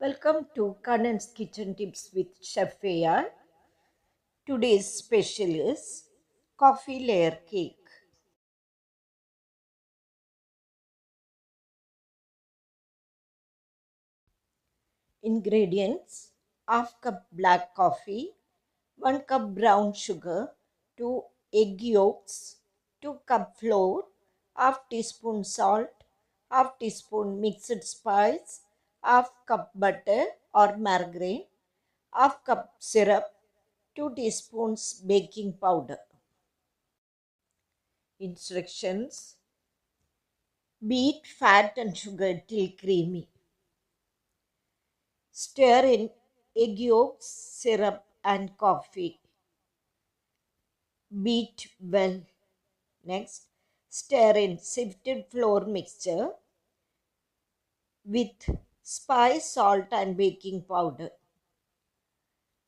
Welcome to Kannan's Kitchen Tips with Chef AR. Today's special is coffee layer cake. Ingredients: half cup black coffee, 1 cup brown sugar, 2 egg yolks, 2 cup flour, half teaspoon salt, half teaspoon mixed spice, half cup butter or margarine, half cup syrup, 2 teaspoons baking powder. Instructions: beat fat and sugar till creamy. Stir in egg yolks, syrup, and coffee. Beat well. Next, stir in sifted flour mixture with spice, salt, and baking powder.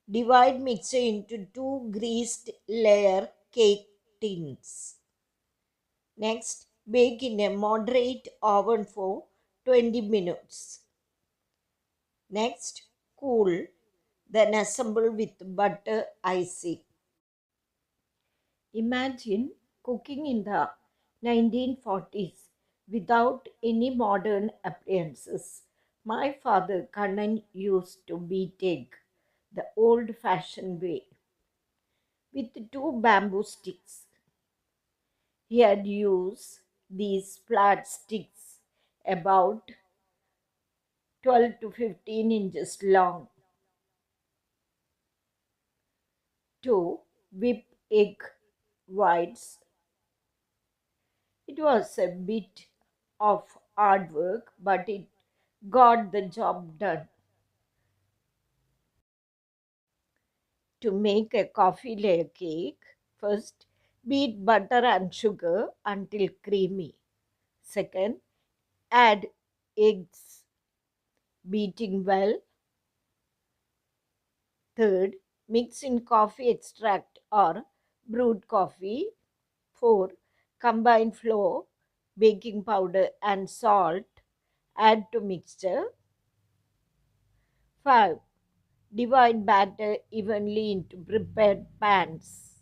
Divide mixture into 2 greased layer cake tins. Next, bake in a moderate oven for 20 minutes. Next, cool, then assemble with butter icing. Imagine cooking in the 1940s without any modern appliances. My father Kannan used to beat egg the old-fashioned way with 2 bamboo sticks. He had used these flat sticks about 12 to 15 inches long to whip egg whites. It was a bit of hard work, but it got the job done. To make a coffee layer cake, first beat butter and sugar until creamy. Second, add eggs, beating well. Third, mix in coffee extract or brewed coffee. 4. Combine flour, baking powder, and salt. Add to mixture. 5. Divide batter evenly into prepared pans.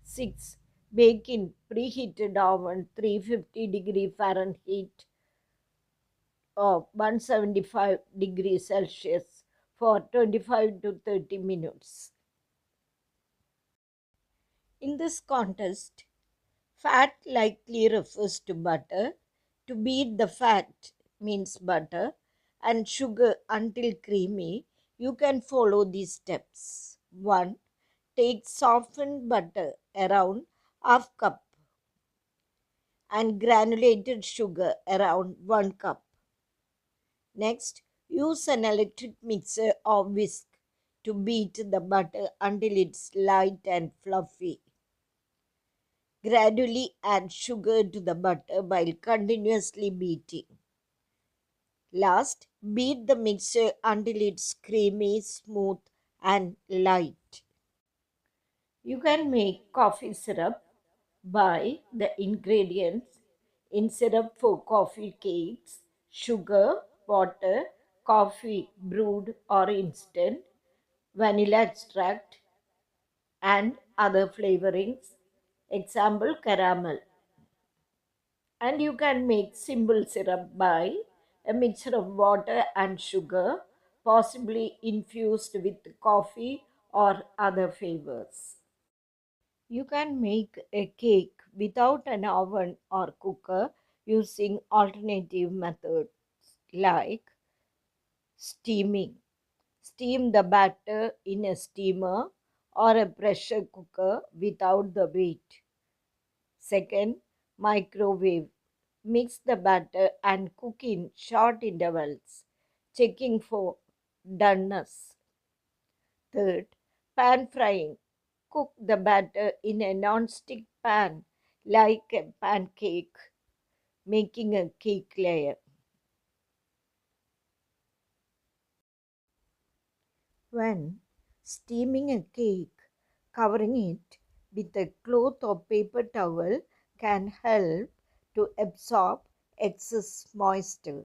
6. Bake in preheated oven 350 Fahrenheit or 175 degrees Celsius for 25 to 30 minutes. In this contest, fat likely refers to butter. To beat the fat means butter and sugar until creamy. You can follow these steps. 1. Take softened butter around half cup and granulated sugar around 1 cup. Next, use an electric mixer or whisk to beat the butter until it's light and fluffy. Gradually add sugar to the butter while continuously beating. Last, beat the mixture until it's creamy, smooth, and light. You can make coffee syrup. Buy the ingredients in syrup for coffee cakes: sugar, water, coffee brewed or instant, vanilla extract, and other flavorings. Example, caramel. And you can make simple syrup by a mixture of water and sugar, possibly infused with coffee or other flavors. You can make a cake without an oven or cooker using alternative methods like steaming. Steam the batter in a steamer or a pressure cooker without the weight. Second, microwave. Mix the batter and cook in short intervals, checking for doneness. Third, pan frying. Cook the batter in a non-stick pan like a pancake, making a cake layer. When steaming a cake, covering it with a cloth or paper towel can help to absorb excess moisture.